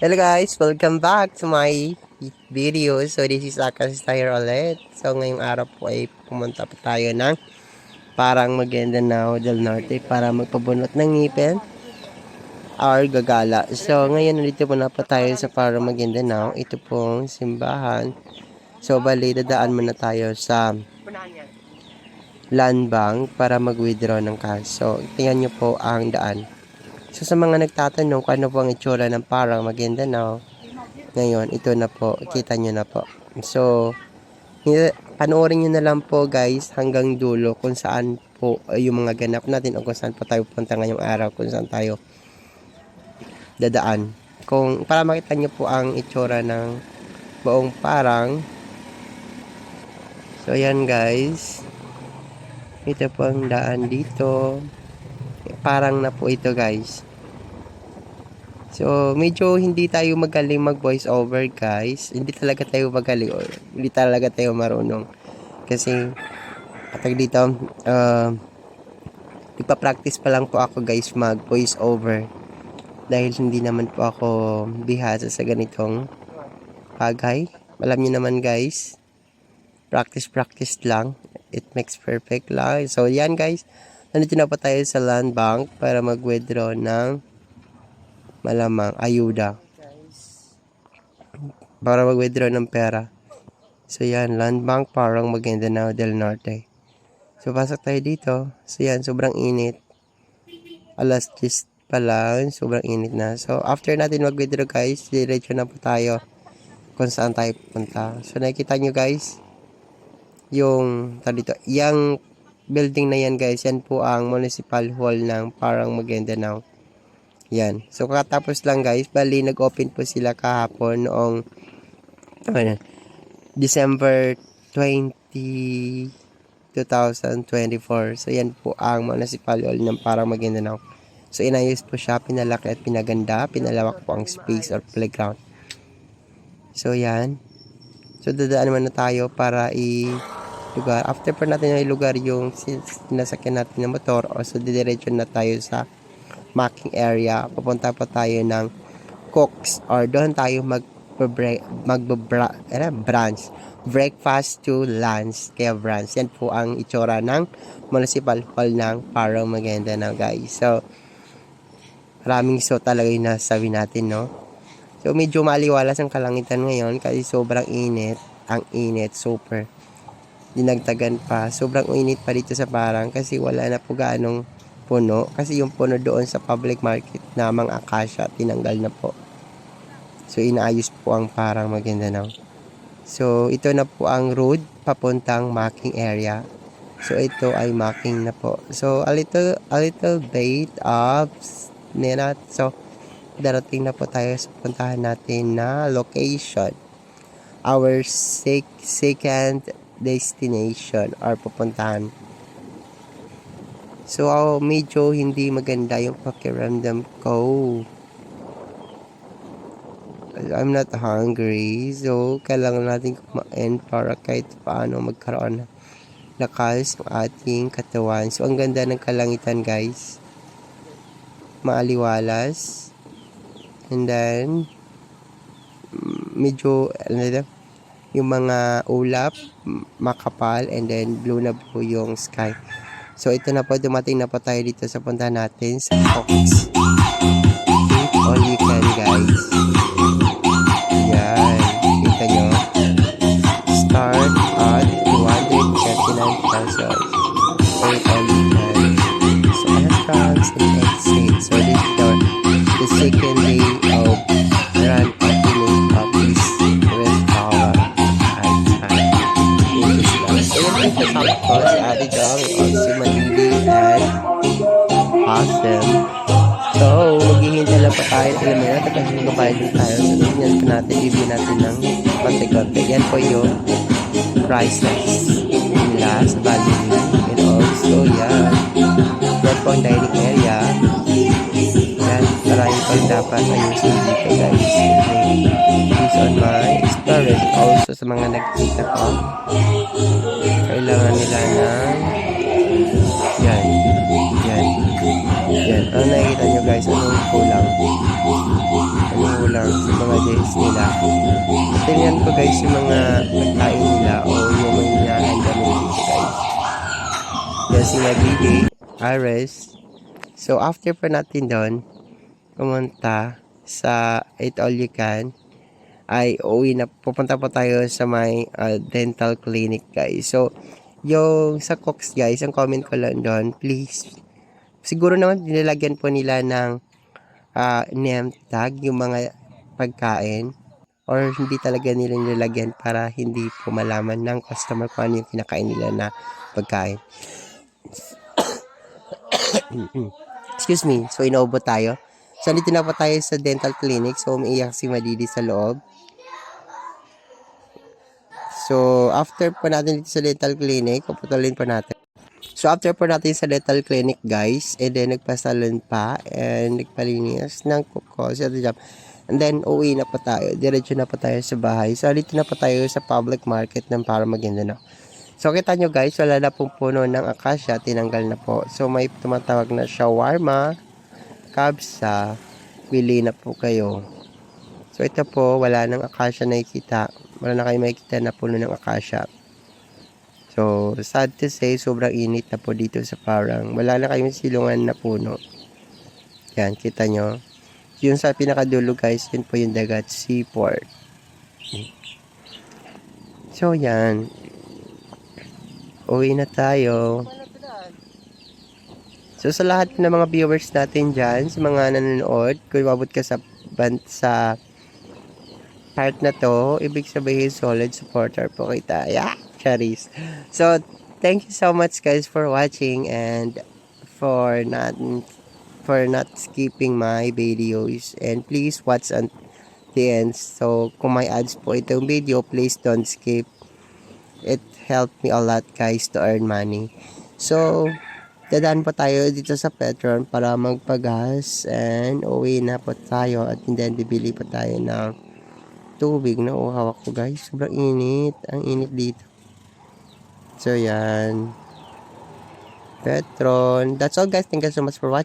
Hello guys, welcome back to my video. So this is Akas tayo ulit. So ngayong araw po ay pumunta po tayo ng parang Maguindanao del Norte para magpabunot ng ngipin or gagala. So ngayon nandito po na po tayo sa parang Maguindanao. Ito pong simbahan. So bali dadaan muna tayo sa land bank para mag-withdraw ng cash. So tingnan nyo po ang daan. So sa mga nagtatanong kung ano po ang itsura ng parang Maguindanao, ngayon ito na po, kita nyo na po. So panoorin nyo na lang po guys hanggang dulo kung saan po yung mga ganap natin o kung saan po tayo punta ngayong araw, kung saan tayo dadaan. Kung para makita nyo po ang itsura ng buong parang. So yan guys, ito po ang daan dito. Parang na po ito guys. So medyo hindi tayo magaling mag voice over guys. Hindi talaga tayo magaling, hindi talaga tayo marunong. Kasi kapag dito ipa-practice pa lang po ako guys mag voice over. Dahil hindi naman po ako bihasa sa ganitong bagay. Alam niyo naman guys, practice lang. It makes perfect lang. So yan guys, nandito na po tayo sa land bank para mag-withdraw ng malamang ayuda. Para mag-withdraw ng pera. So yan, land bank parang Maguindanao del Norte. So pasok tayo dito. So yan, sobrang init. Alas 10 pa lang, sobrang init na. So after natin mag-withdraw guys, diretso na po tayo kung saan tayo pupunta. So nakikita nyo guys, yung dito, yung building na yan guys, yan po ang municipal hall ng parang Maguindanao. Yan. So katapos lang guys, bali nag-open po sila kahapon noong December 20, 2024. So yan po ang municipal hall ng parang Maguindanao. So inayos po siya, pinalaki at pinaganda, pinalawak po ang space or playground. So yan. So dadaan naman na tayo para lugar. After pa natin yung lugar yung sinasakyan natin ng motor, o so didiretso na tayo sa marking area. Pupunta pa tayo ng Cooks or doon tayo branch. Breakfast to lunch. Kaya branch. Yan po ang itsura ng municipal hall ng parang Maguindanao guys. So maraming so talaga yung nasabi natin, no? So medyo maliwalas ang kalangitan ngayon kasi sobrang init. Ang init, super. Dinagtagan pa. Sobrang init pa dito sa parang kasi wala na po gaanong puno. Kasi yung puno doon sa public market na mga akasya, tinanggal na po. So inaayos po ang parang Maguindanao. So ito na po ang road papuntang marking area. So ito ay marking na po. So a little bit of minute. So darating na po tayo sa puntahan natin na location. Our second destination or pupuntahan. So medyo hindi maganda yung pakiramdam ko. I'm not hungry. So kailangan natin kumain para kahit paano magkaroon ng lakas ng ating katawan. So ang ganda ng kalangitan guys. Maaliwalas. And then medyo yung mga ulap makapal, and then blue na po yung sky. So ito na po, dumating na po tayo dito sa punta natin sa Cooks. Eat all you can guys. Yan, kita nyo. Start at 239 pesos. Eat all you can. So entrance and exit. So this is the second day of grand opening of this restaurant. Kasama ko si Ate Jong, si Manili and Awesome. So maghihintay lang pa tayo sila muna, tapos lukayin din tayo. So ganyan po natin, bibigyan natin ng konti-konti. Yan po yung prices nila sa value nila. And also yan po ang dining area. Yan, maraming pang dapat ayusin dito guys. Based on my experience, also sa mga nagkita ko, kailangan nila ng yan. Ano nakikita nyo guys? Anong kulang? lang sa mga days nila. Tingnan ko guys yung mga pagkain nila o yung mga nilahanda nila dito guys. Yan si Nagigi, Ares. So after pa natin doon, pumunta sa Eat All You Can, ay uwi na, pupunta po tayo sa may dental clinic guys. So yung sa Cooks guys, ang comment ko lang doon, please, siguro naman nilalagyan po nila ng name tag yung mga pagkain, or hindi talaga nila nilalagyan para hindi po malaman ng customer kung ano yung kinakain nila na pagkain. Excuse me. So inaubo tayo. So dito na po tayo sa dental clinic. So umiiyak si Madidi sa loob. So after po natin dito sa dental clinic, puputulin po natin. So after po natin sa dental clinic guys, and then nagpasalon pa and nagpalinis ng kuko sa job. And then uwi na po tayo. Diretso na po tayo sa bahay. So dito na po tayo sa public market ng para Maguindanao. So kita nyo guys, wala na pong puno ng akasya, tinanggal na po. So may tumatawag na shawarma, kabsa, bili na po kayo. So ito po, wala nang akasya nakikita. Wala na kayo makikita na puno ng akasya. So sad to say, sobrang init na po dito sa parang. Wala na kayong silungan na puno. Yan, kita nyo. Yung sa pinakadulo guys, yun po yung dagat seaport. So yan. Uwi na tayo. So sa lahat ng mga viewers natin dyan, sa mga nanonood, kung umabot ka sa part na to, ibig sabihin solid supporter po kita. Yeah, Charis. So thank you so much guys for watching and for not skipping my videos, and please watch on the end. So kung may ads po itong video, please don't skip. It helped me a lot guys to earn money. So dadaan po tayo dito sa Petron para magpagas, and uwi na po tayo, at then bibili po tayo ng tubig na hawak ko guys. Sobrang init. Ang init dito. So yan, Petron. That's all guys. Thank you so much for watching.